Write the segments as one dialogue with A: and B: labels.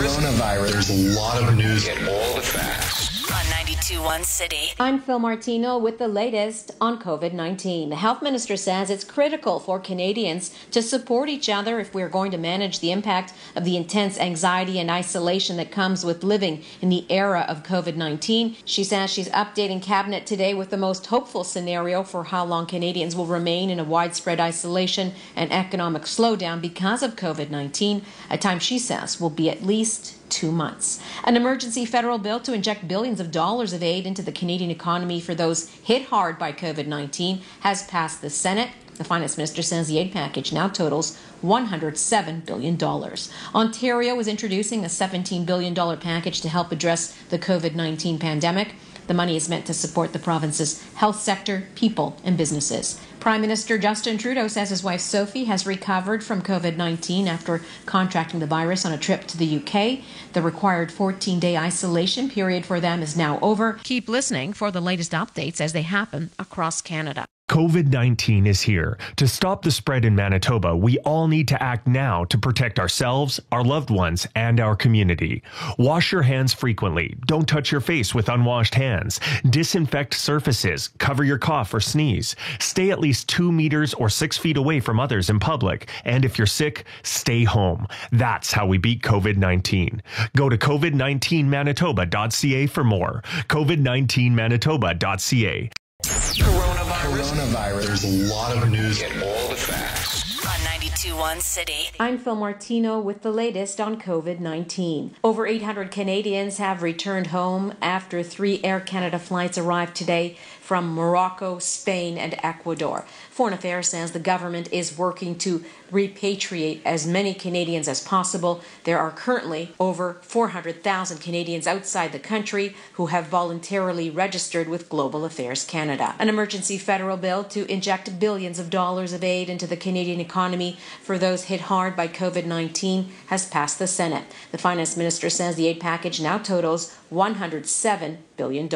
A: Coronavirus. There's a lot of news and all the facts.
B: On 92.1 City.
C: I'm Phil Martino with the latest on COVID-19. The health minister says it's critical for Canadians to support each other if we're going to manage the impact of the intense anxiety and isolation that comes with living in the era of COVID-19. She says she's updating cabinet today with the most hopeful scenario for how long Canadians will remain in a widespread isolation and economic slowdown because of COVID-19, a time she says will be at least 2 months. An emergency federal bill to inject billions of dollars of aid into the Canadian economy for those hit hard by COVID-19 has passed the Senate. The finance minister says the aid package now totals $107 billion. Ontario is introducing a $17 billion package to help address the COVID-19 pandemic. The money is meant to support the province's health sector, people, and businesses. Prime Minister Justin Trudeau says his wife Sophie has recovered from COVID-19 after contracting the virus on a trip to the UK. The required 14-day isolation period for them is now over. Keep listening for the latest updates as they happen across Canada.
D: COVID-19 is here. To stop the spread in Manitoba, we all need to act now to protect ourselves, our loved ones, and our community. Wash your hands frequently. Don't touch your face with unwashed hands. Disinfect surfaces. Cover your cough or sneeze. Stay at least 2 meters or 6 feet away from others in public. And if you're sick, stay home. That's how we beat COVID-19. Go to covid19manitoba.ca for more. covid19manitoba.ca.
A: Coronavirus. There's a lot of news and all the facts.
B: On 92.1 City.
C: I'm Phil Martino with the latest on COVID-19. Over 800 Canadians have returned home after 3 Air Canada flights arrived today from Morocco, Spain, and Ecuador. Foreign Affairs says the government is working to repatriate as many Canadians as possible. There are currently over 400,000 Canadians outside the country who have voluntarily registered with Global Affairs Canada. An emergency federal bill to inject billions of dollars of aid into the Canadian economy for those hit hard by COVID-19 has passed the Senate. The finance minister says the aid package now totals $107 billion.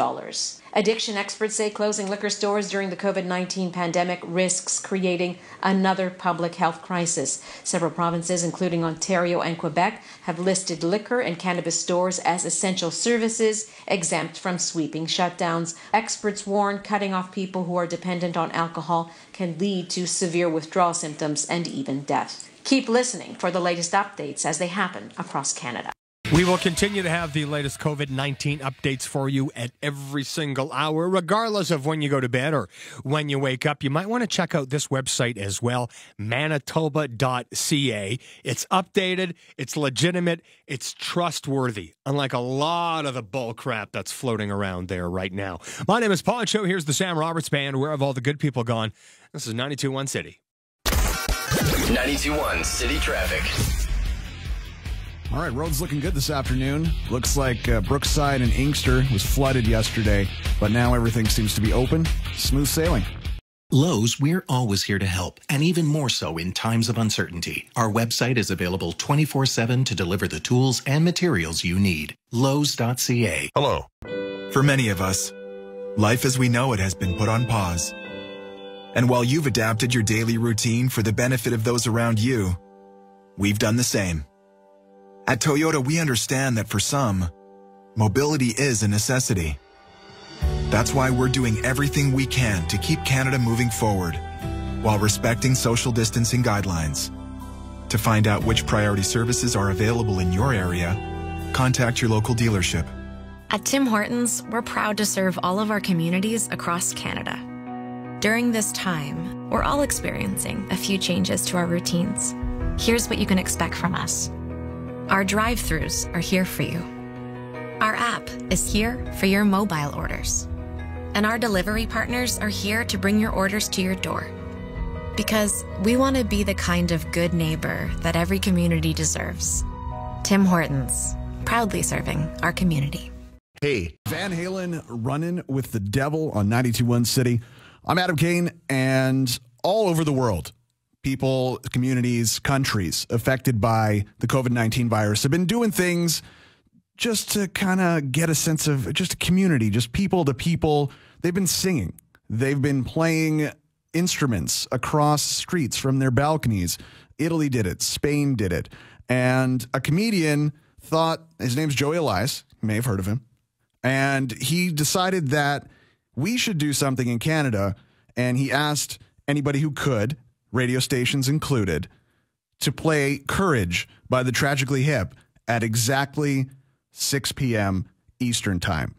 C: Addiction experts say closing liquor stores during the COVID-19 pandemic risks creating another public health crisis. Several provinces, including Ontario and Quebec, have listed liquor and cannabis stores as essential services, exempt from sweeping shutdowns. Experts warn cutting off people who are dependent on alcohol can lead to severe withdrawal symptoms and even death. Keep listening for the latest updates as they happen across Canada.
E: We will continue to have the latest COVID-19 updates for you at every single hour, regardless of when you go to bed or when you wake up. You might want to check out this website as well, manitoba.ca. It's updated, it's legitimate, it's trustworthy, unlike a lot of the bull crap that's floating around there right now. My name is Poncho. Here's the Sam Roberts Band. Where have all the good people gone? This is 92.1 City.
A: 92.1 City Traffic.
F: All right, roads looking good this afternoon. Looks like Brookside and Inkster was flooded yesterday, but now everything seems to be open. Smooth sailing.
G: Lowe's, we're always here to help, and even more so in times of uncertainty. Our website is available 24/7 to deliver the tools and materials you need. Lowe's.ca.
H: Hello. For many of us, life as we know it has been put on pause. And while you've adapted your daily routine for the benefit of those around you, we've done the same. At Toyota, we understand that for some, mobility is a necessity. That's why we're doing everything we can to keep Canada moving forward while respecting social distancing guidelines. To find out which priority services are available in your area, contact your local dealership.
I: At Tim Hortons, we're proud to serve all of our communities across Canada. During this time, we're all experiencing a few changes to our routines. Here's what you can expect from us. Our drive-thrus are here for you. Our app is here for your mobile orders. And our delivery partners are here to bring your orders to your door. Because we want to be the kind of good neighbor that every community deserves. Tim Hortons, proudly serving our community.
F: Hey, Van Halen running with the devil on 92.1 City. I'm Adam Kane, and all over the world, people, communities, countries affected by the COVID-19 virus have been doing things just to kind of get a sense of just a community, just people to people. They've been singing. They've been playing instruments across streets from their balconies. Italy did it. Spain did it. And a comedian thought, his name's Joey Elias, you may have heard of him, and he decided that we should do something in Canada, and he asked anybody who could, radio stations included, to play Courage by the Tragically Hip at exactly 6 p.m. Eastern Time.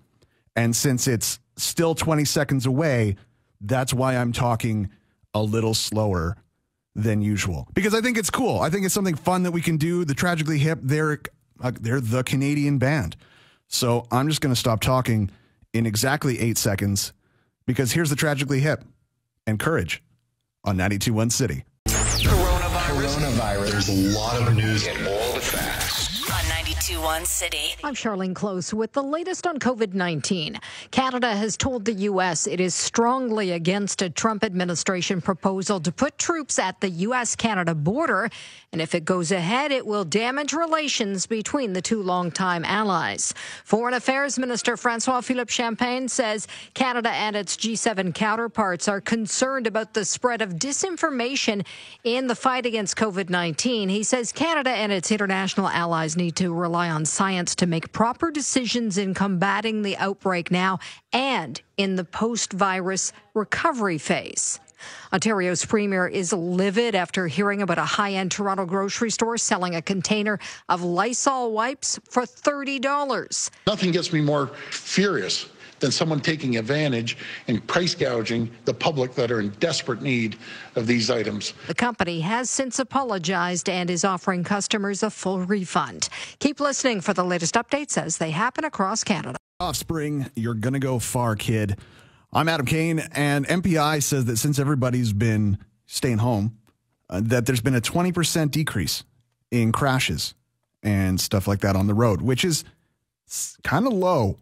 F: And since it's still 20 seconds away, that's why I'm talking a little slower than usual. Because I think it's cool. I think it's something fun that we can do. The Tragically Hip, they're the Canadian band. So I'm just going to stop talking in exactly 8 seconds, because here's the Tragically Hip and Courage on 92.1 City.
A: Coronavirus. There's a lot of news and all the facts.
B: On 92.1 City.
J: I'm Charlene Close with the latest on COVID-19. Canada has told the U.S. it is strongly against a Trump administration proposal to put troops at the U.S.-Canada border. And if it goes ahead, it will damage relations between the two longtime allies. Foreign Affairs Minister François-Philippe Champagne says Canada and its G7 counterparts are concerned about the spread of disinformation in the fight against COVID-19. He says Canada and its international allies need to rely on science to make proper decisions in combating the outbreak now and in the post-virus recovery phase. Ontario's premier is livid after hearing about a high-end Toronto grocery store selling a container of Lysol wipes for $30.
K: Nothing gets me more furious than someone taking advantage and price gouging the public that are in desperate need of these items.
J: The company has since apologized and is offering customers a full refund. Keep listening for the latest updates as they happen across Canada.
F: Offspring, you're going to go far, kid. I'm Adam Kane, and MPI says that since everybody's been staying home, that there's been a 20% decrease in crashes and stuff like that on the road, which is kind of low.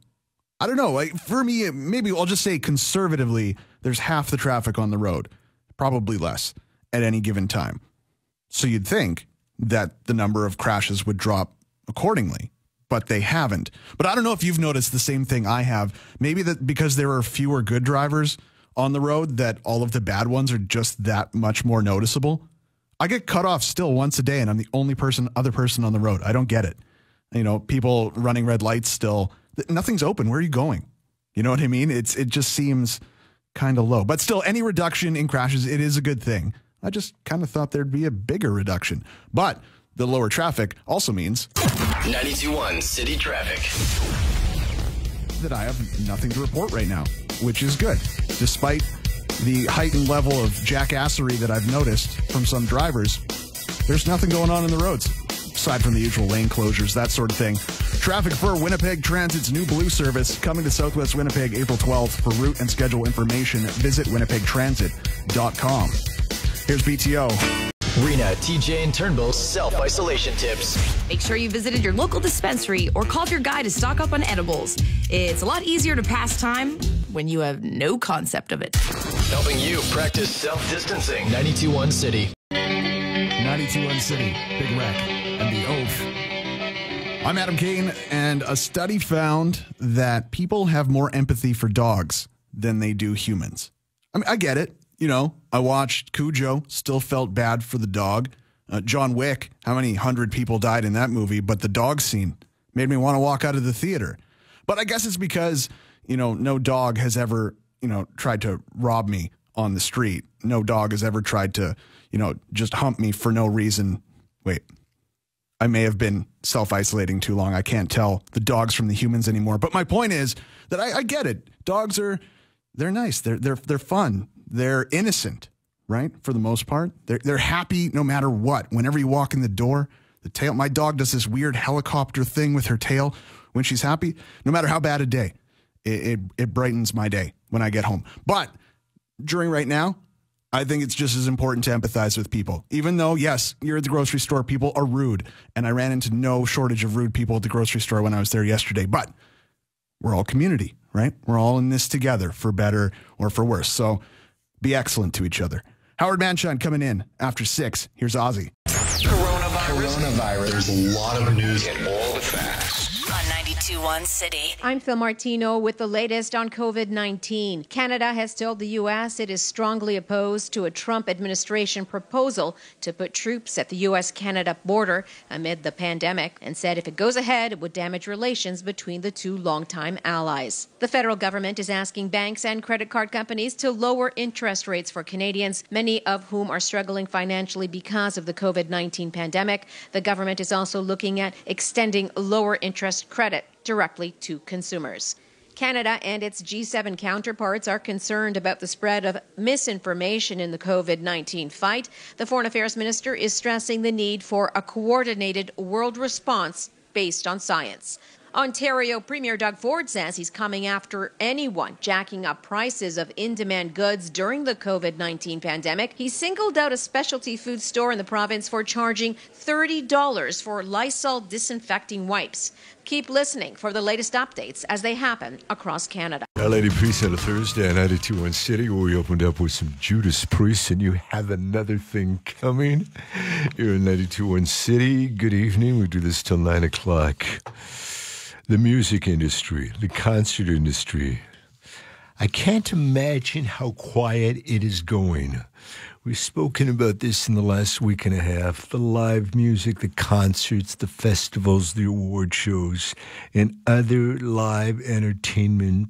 F: I don't know. Like, for me, maybe I'll just say conservatively, there's half the traffic on the road, probably less at any given time. So you'd think that the number of crashes would drop accordingly, but they haven't. But I don't know if you've noticed the same thing I have. Maybe that because there are fewer good drivers on the road, that all of the bad ones are just that much more noticeable. I get cut off still once a day, and I'm the only other person on the road. I don't get it. You know, people running red lights still. Nothing's open. Where are you going? You know what I mean? It just seems kind of low. But still, any reduction in crashes, it is a good thing. I just kind of thought there'd be a bigger reduction. But the lower traffic also means
A: 92.1 City Traffic.
F: That I have nothing to report right now, which is good. Despite the heightened level of jackassery that I've noticed from some drivers, there's nothing going on in the roads, aside from the usual lane closures, that sort of thing. Traffic for Winnipeg Transit's new Blue service coming to Southwest Winnipeg April 12th. For route and schedule information, visit winnipegtransit.com. Here's BTO.
L: Rena, TJ, and Turnbull's self-isolation tips.
M: Make sure you visited your local dispensary or called your guy to stock up on edibles. It's a lot easier to pass time when you have no concept of it.
L: Helping you practice self-distancing. 92.1 City.
F: 92.1 City, Big Wreck, and The Oath. I'm Adam Kane, and a study found that people have more empathy for dogs than they do humans. I mean, I get it. You know, I watched Cujo, still felt bad for the dog. John Wick, how many 100 people died in that movie, but the dog scene made me want to walk out of the theater. But I guess it's because, you know, no dog has ever, tried to rob me on the street. No dog has ever tried to, just hump me for no reason. Wait, I may have been self-isolating too long. I can't tell the dogs from the humans anymore. But my point is that I get it. Dogs they're nice. They're fun. They're innocent, right? For the most part, they're happy no matter what. Whenever you walk in the door, the tail. My dog does this weird helicopter thing with her tail when she's happy. No matter how bad a day, it brightens my day when I get home. But during right now, I think it's just as important to empathize with people. Even though, yes, you're at the grocery store, people are rude. And I ran into no shortage of rude people at the grocery store when I was there yesterday. But we're all community, right? We're all in this together, for better or for worse. So be excellent to each other. Howard Manshine coming in after 6. Here's Ozzy.
A: Coronavirus. There's a lot of news and all the facts.
B: On 92.1 City.
C: I'm Phil Martino with the latest on COVID-19. Canada has told the U.S. it is strongly opposed to a Trump administration proposal to put troops at the U.S.-Canada border amid the pandemic, and said if it goes ahead, it would damage relations between the two longtime allies. The federal government is asking banks and credit card companies to lower interest rates for Canadians, many of whom are struggling financially because of the COVID-19 pandemic. The government is also looking at extending lower interest credit directly to consumers. Canada and its G7 counterparts are concerned about the spread of misinformation in the COVID-19 fight. The Foreign Affairs Minister is stressing the need for a coordinated world response based on science. Ontario Premier Doug Ford says he's coming after anyone jacking up prices of in-demand goods during the COVID-19 pandemic. He singled out a specialty food store in the province for charging $30 for Lysol disinfecting wipes. Keep listening for the latest updates as they happen across Canada.
N: Lady Priest on a Thursday at 92.1 City, where we opened up with some Judas Priest, and you have another thing coming. You're in 92.1 City. Good evening. We do this till 9 o'clock. The music industry, the concert industry. I can't imagine how quiet it is going. We've spoken about this in the last week and a half. The live music, the concerts, the festivals, the award shows, and other live entertainment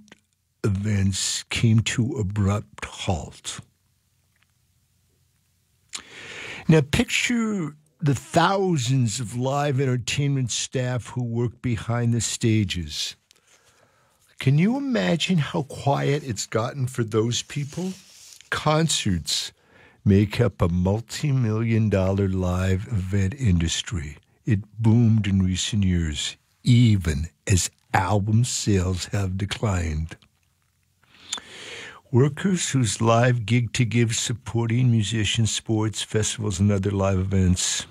N: events came to abrupt halt. Now picture the thousands of live entertainment staff who work behind the stages. Can you imagine how quiet it's gotten for those people? Concerts make up a multi-million-dollar live event industry. It boomed in recent years, even as album sales have declined. Workers whose live gig-to-give supporting musicians, sports, festivals, and other live events.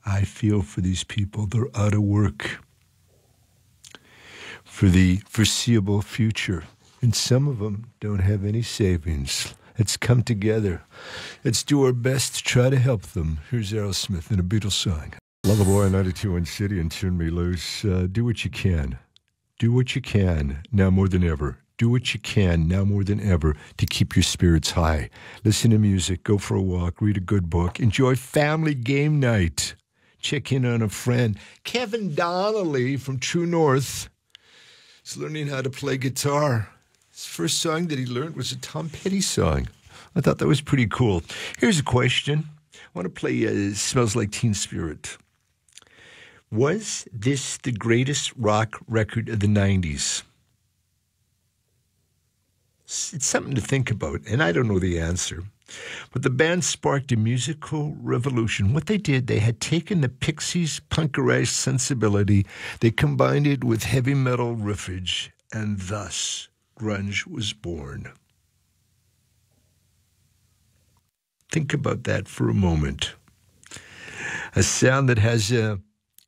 N: I feel for these people. They're out of work for the foreseeable future. And some of them don't have any savings. Let's come together. Let's do our best to try to help them. Here's Aerosmith in a Beatles song. Love Boy on 92.1 City and Turn Me Loose. Do what you can. Do what you can now more than ever. Do what you can now more than ever to keep your spirits high. Listen to music, go for a walk, read a good book, enjoy family game night. Check in on a friend. Kevin Donnelly from True North is learning how to play guitar. His first song that he learned was a Tom Petty song. I thought that was pretty cool. Here's a question. I want to play Smells Like Teen Spirit. Was this the greatest rock record of the 90s? It's something to think about, and I don't know the answer. But the band sparked a musical revolution. What they did, they had taken the Pixies' punkerish sensibility, they combined it with heavy metal riffage, and thus grunge was born. Think about that for a moment. A sound that has a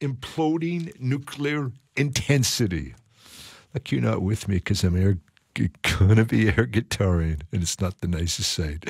N: imploding nuclear intensity. Like you're not with me because I'm going to be air guitaring, and it's not the nicest sight.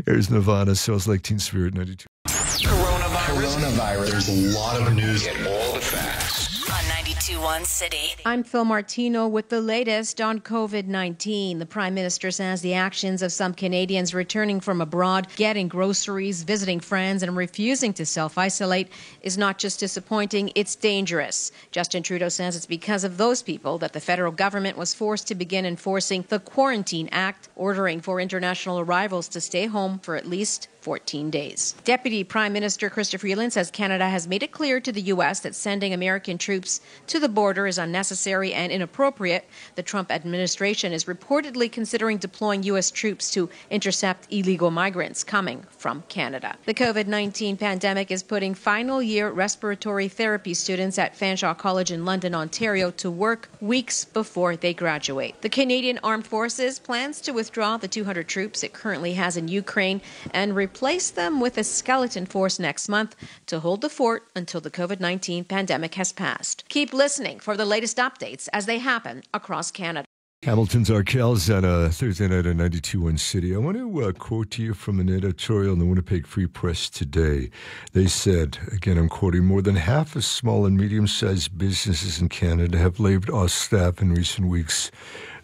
N: There's Nirvana, Smells Like Teen Spirit, 92.
A: Coronavirus. There's a lot of news and all the facts.
B: On 92.1 City.
C: I'm Phil Martino with the latest on COVID-19. The Prime Minister says the actions of some Canadians returning from abroad, getting groceries, visiting friends, and refusing to self-isolate is not just disappointing, it's dangerous. Justin Trudeau says it's because of those people that the federal government was forced to begin enforcing the Quarantine Act, ordering for international arrivals to stay home for at least 14 days. Deputy Prime Minister Chrystia Freeland says Canada has made it clear to the U.S. that sending American troops to the border is unnecessary and inappropriate. The Trump administration is reportedly considering deploying U.S. troops to intercept illegal migrants coming from Canada. The COVID-19 pandemic is putting final-year respiratory therapy students at Fanshawe College in London, Ontario, to work weeks before they graduate. The Canadian Armed Forces plans to withdraw the 200 troops it currently has in Ukraine and replace them with a skeleton force next month to hold the fort until the COVID-19 pandemic has passed. Keep listening for the latest updates as they happen across Canada.
N: Hamilton's Arkells on a Thursday night on 92.1 City. I want to quote to you from an editorial in the Winnipeg Free Press today. They said, again, I'm quoting, more than half of small and medium-sized businesses in Canada have laid off staff in recent weeks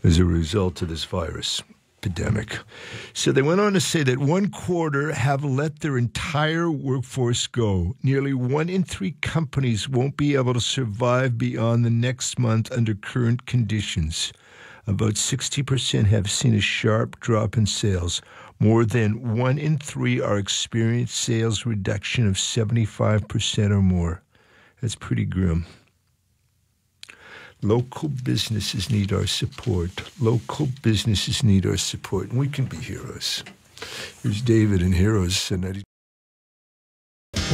N: as a result of this virus epidemic. So they went on to say that 1/4 have let their entire workforce go. Nearly 1 in 3 companies won't be able to survive beyond the next month under current conditions. About 60% have seen a sharp drop in sales. More than 1 in 3 are experiencing sales reduction of 75% or more. That's pretty grim. Local businesses need our support. Local businesses need our support. And we can be heroes. Here's David and Heroes.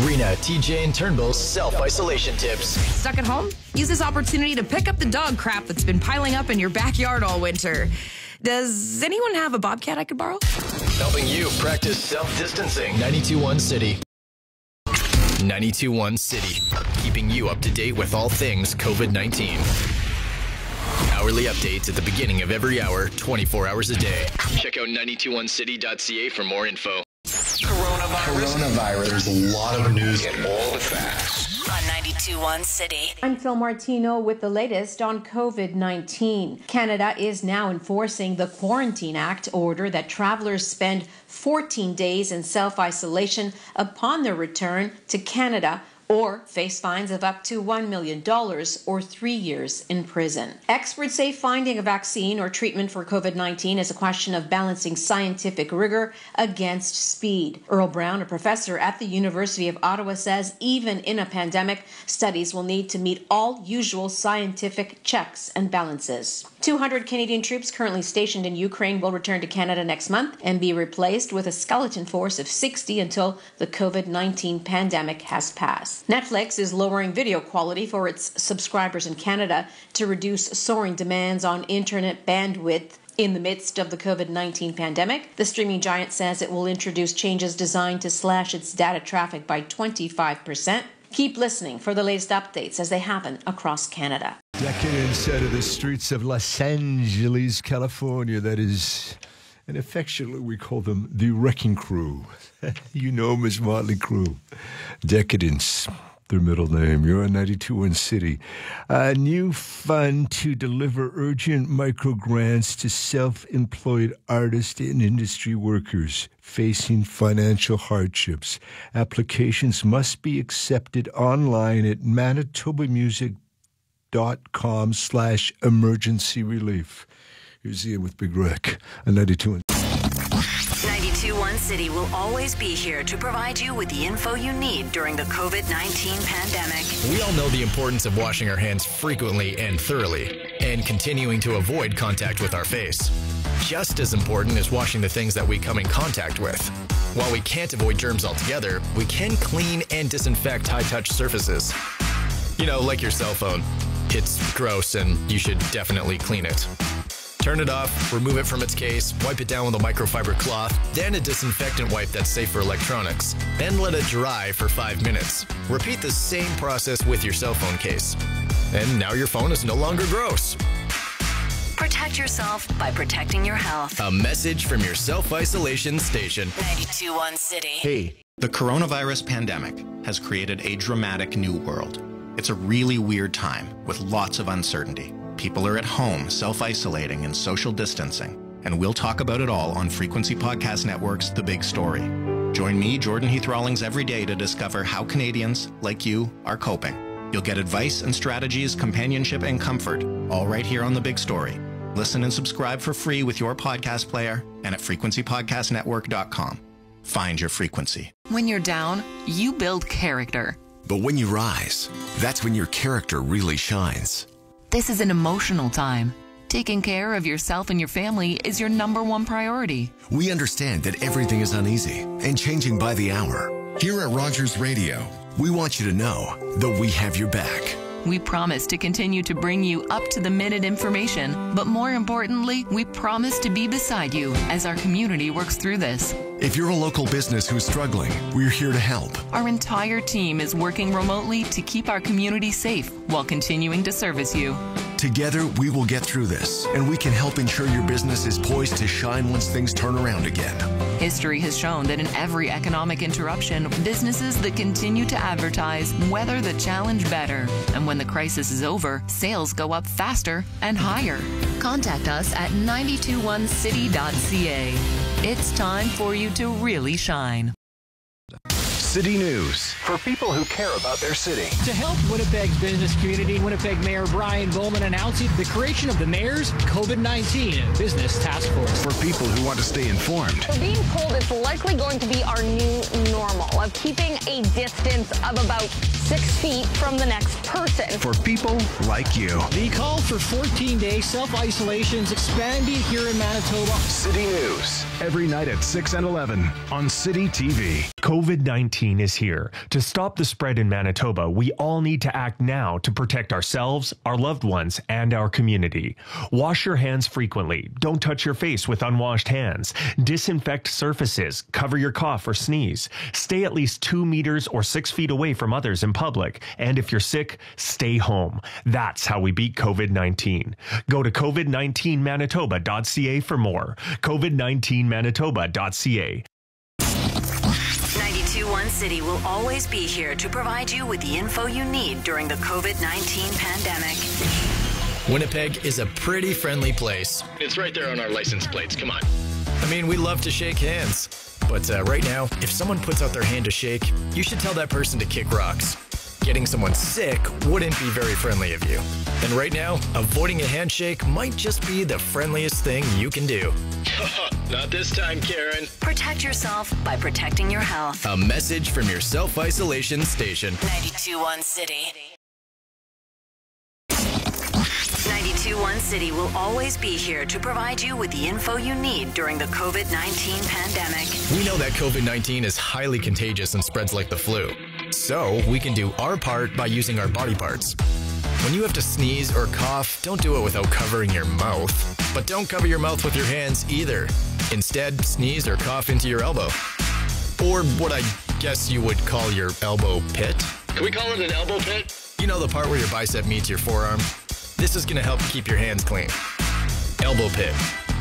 L: Rena, TJ, and Turnbull's self-isolation tips.
M: Stuck at home? Use this opportunity to pick up the dog crap that's been piling up in your backyard all winter. Does anyone have a bobcat I could borrow?
L: Helping you practice self-distancing. 92.1 City. 92.1 City. Keeping you up to date with all things COVID-19. Hourly updates at the beginning of every hour, 24 hours a day. Check out 921city.ca for more info.
A: Coronavirus. There's a lot of news and all the facts.
B: On 92.1 City.
C: I'm Phil Martino with the latest on COVID-19. Canada is now enforcing the Quarantine Act order that travelers spend 14 days in self-isolation upon their return to Canada or face fines of up to $1 million or 3 years in prison. Experts say finding a vaccine or treatment for COVID-19 is a question of balancing scientific rigor against speed. Earl Brown, a professor at the University of Ottawa, says even in a pandemic, studies will need to meet all usual scientific checks and balances. 200 Canadian troops currently stationed in Ukraine will return to Canada next month and be replaced with a skeleton force of 60 until the COVID-19 pandemic has passed. Netflix is lowering video quality for its subscribers in Canada to reduce soaring demands on internet bandwidth. In the midst of the COVID-19 pandemic, the streaming giant says it will introduce changes designed to slash its data traffic by 25%. Keep listening for the latest updates as they happen across Canada.
N: Decadence out of the streets of Los Angeles, California. That is, and affectionately we call them the Wrecking Crew. You know them as Motley Crue. Decadence, their middle name. You're on 92.1 City. A new fund to deliver urgent micro grants to self-employed artists and industry workers facing financial hardships. Applications must be accepted online at manitobamusic.com/emergency relief. Here's Ian with Big Rec on 92.1.
B: 92.1 City will always be here to provide you with the info you need during the COVID-19 pandemic.
L: We all know the importance of washing our hands frequently and thoroughly, and continuing to avoid contact with our face. Just as important is washing the things that we come in contact with. While we can't avoid germs altogether, we can clean and disinfect high-touch surfaces. You know, like your cell phone. It's gross and you should definitely clean it. Turn it off, remove it from its case, wipe it down with a microfiber cloth, then a disinfectant wipe that's safe for electronics. Then let it dry for 5 minutes. Repeat the same process with your cell phone case. And now your phone is no longer gross.
B: Protect yourself by protecting your health.
L: A message from your self-isolation station.
B: 92.1 City.
G: Hey, the coronavirus pandemic has created a dramatic new world. It's a really weird time with lots of uncertainty. People are at home, self-isolating and social distancing. And we'll talk about it all on Frequency Podcast Network's The Big Story. Join me, Jordan Heath Rawlings, every day to discover how Canadians, like you, are coping. You'll get advice and strategies, companionship and comfort, all right here on The Big Story. Listen and subscribe for free with your podcast player and at frequencypodcastnetwork.com. Find your frequency.
O: When you're down, you build character.
P: But when you rise, that's when your character really shines.
O: This is an emotional time. Taking care of yourself and your family is your #1 priority.
P: We understand that everything is uneasy and changing by the hour. Here at Rogers Radio, we want you to know that we have your back.
O: We promise to continue to bring you up-to-the-minute information, but more importantly, we promise to be beside you as our community works through this.
P: If you're a local business who's struggling, we're here to help.
O: Our entire team is working remotely to keep our community safe while continuing to service you.
P: Together, we will get through this, and we can help ensure your business is poised to shine once things turn around again.
O: History has shown that in every economic interruption, businesses that continue to advertise weather the challenge better. And when the crisis is over, sales go up faster and higher. Contact us at 921city.ca. It's time for you to really shine.
A: City News for people who care about their city.
Q: To help Winnipeg's business community, Winnipeg Mayor Brian Bowman announcing the creation of the Mayor's COVID-19 Business Task Force.
A: For people who want to stay informed.
R: We're being told it's likely going to be our new normal of keeping a distance of about 6 feet from the next person.
A: For people like you.
Q: The call for 14-day self-isolation is expanding here in Manitoba.
A: City News every night at 6 and 11 on City TV.
D: COVID-19 is here. To stop the spread in Manitoba, we all need to act now to protect ourselves, our loved ones, and our community. Wash your hands frequently. Don't touch your face with unwashed hands. Disinfect surfaces. Cover your cough or sneeze. Stay at least 2 meters or 6 feet away from others in public. And if you're sick, stay home. That's how we beat COVID-19. Go to covid19manitoba.ca for more. covid19manitoba.ca.
B: 92.1 City will always be here to provide you with the info you need during the COVID-19 pandemic.
L: Winnipeg is a pretty friendly place.
S: It's right there on our license plates. Come on.
L: I mean, we love to shake hands. But right now, if someone puts out their hand to shake, you should tell that person to kick rocks. Getting someone sick wouldn't be very friendly of you. And right now, avoiding a handshake might just be the friendliest thing you can do.
S: Not this time, Karen.
B: Protect yourself by protecting your health.
L: A message from your self-isolation station.
B: 92.1 City. 92.1 City will always be here to provide you with the info you need during the COVID-19 pandemic.
L: We know that COVID-19 is highly contagious and spreads like the flu. So we can do our part by using our body parts. When you have to sneeze or cough, don't do it without covering your mouth. But don't cover your mouth with your hands either. Instead, sneeze or cough into your elbow. Or what I guess you would call your elbow pit.
S: Can we call it an elbow pit?
L: You know the part where your bicep meets your forearm? This is going to help keep your hands clean. Elbow pit.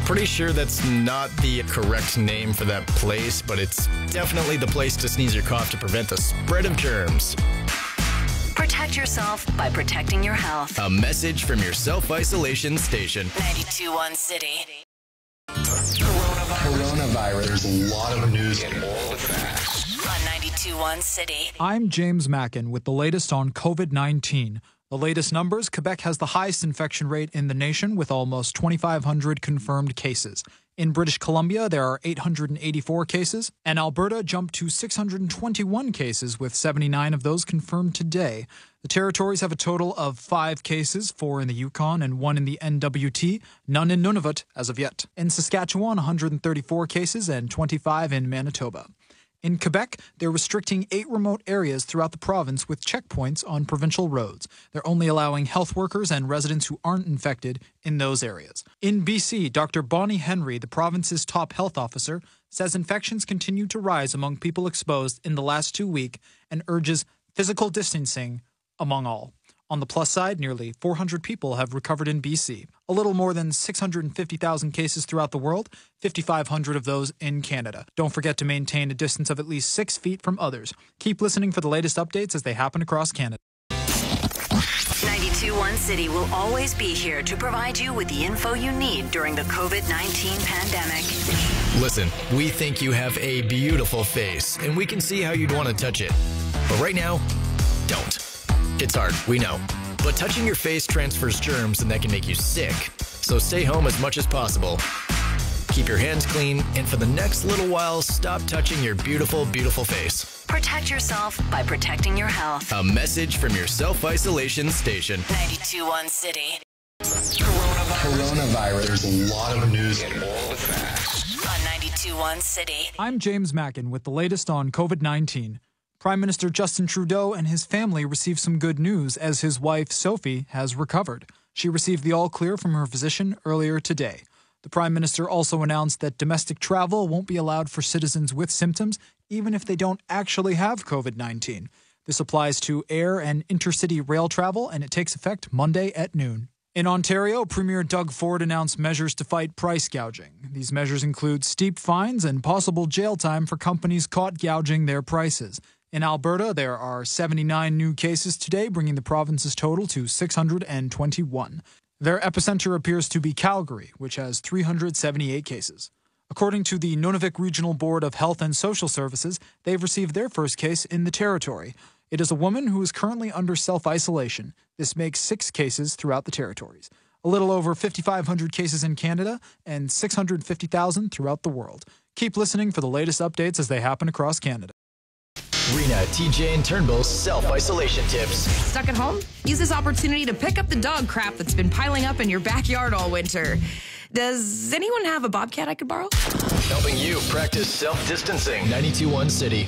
L: Pretty sure that's not the correct name for that place, but it's definitely the place to sneeze or cough to prevent the spread of germs.
B: Protect yourself by protecting your health.
L: A message from your self-isolation station.
B: 92.1 City.
A: Coronavirus. There's a lot of news and all the facts.
B: On 92.1 City.
T: I'm James Mackin with the latest on COVID-19. The latest numbers, Quebec has the highest infection rate in the nation with almost 2,500 confirmed cases. In British Columbia, there are 884 cases, and Alberta jumped to 621 cases, with 79 of those confirmed today. The territories have a total of 5 cases, 4 in the Yukon and 1 in the NWT, none in Nunavut as of yet. In Saskatchewan, 134 cases and 25 in Manitoba. In Quebec, they're restricting 8 remote areas throughout the province with checkpoints on provincial roads. They're only allowing health workers and residents who aren't infected in those areas. In BC, Dr. Bonnie Henry, the province's top health officer, says infections continue to rise among people exposed in the last 2 weeks and urges physical distancing among all. On the plus side, nearly 400 people have recovered in BC. A little more than 650,000 cases throughout the world, 5,500 of those in Canada. Don't forget to maintain a distance of at least 6 feet from others. Keep listening for the latest updates as they happen across Canada.
B: 92.1 City will always be here to provide you with the info you need during the COVID-19 pandemic.
L: Listen, we think you have a beautiful face, and we can see how you'd want to touch it. But right now, don't. It's hard, we know. But touching your face transfers germs and that can make you sick. So stay home as much as possible. Keep your hands clean, and for the next little while, stop touching your beautiful, beautiful face.
B: Protect yourself by protecting your health.
L: A message from your self-isolation station.
B: 92.1 City.
A: Coronavirus. There's a lot of news and all the facts.
B: On 92.1 City.
T: I'm James Mackin with the latest on COVID-19. Prime Minister Justin Trudeau and his family received some good news as his wife, Sophie, has recovered. She received the all-clear from her physician earlier today. The Prime Minister also announced that domestic travel won't be allowed for citizens with symptoms, even if they don't actually have COVID-19. This applies to air and intercity rail travel, and it takes effect Monday at noon. In Ontario, Premier Doug Ford announced measures to fight price gouging. These measures include steep fines and possible jail time for companies caught gouging their prices. In Alberta, there are 79 new cases today, bringing the province's total to 621. Their epicenter appears to be Calgary, which has 378 cases. According to the Nunavik Regional Board of Health and Social Services, they've received their first case in the territory. It is a woman who is currently under self-isolation. This makes 6 cases throughout the territories. A little over 5,500 cases in Canada and 650,000 throughout the world. Keep listening for the latest updates as they happen across Canada.
L: Rena, TJ, and Turnbull's self-isolation tips.
M: Stuck at home? Use this opportunity to pick up the dog crap that's been piling up in your backyard all winter. Does anyone have a bobcat I could borrow?
L: Helping you practice self-distancing. 92.1 City.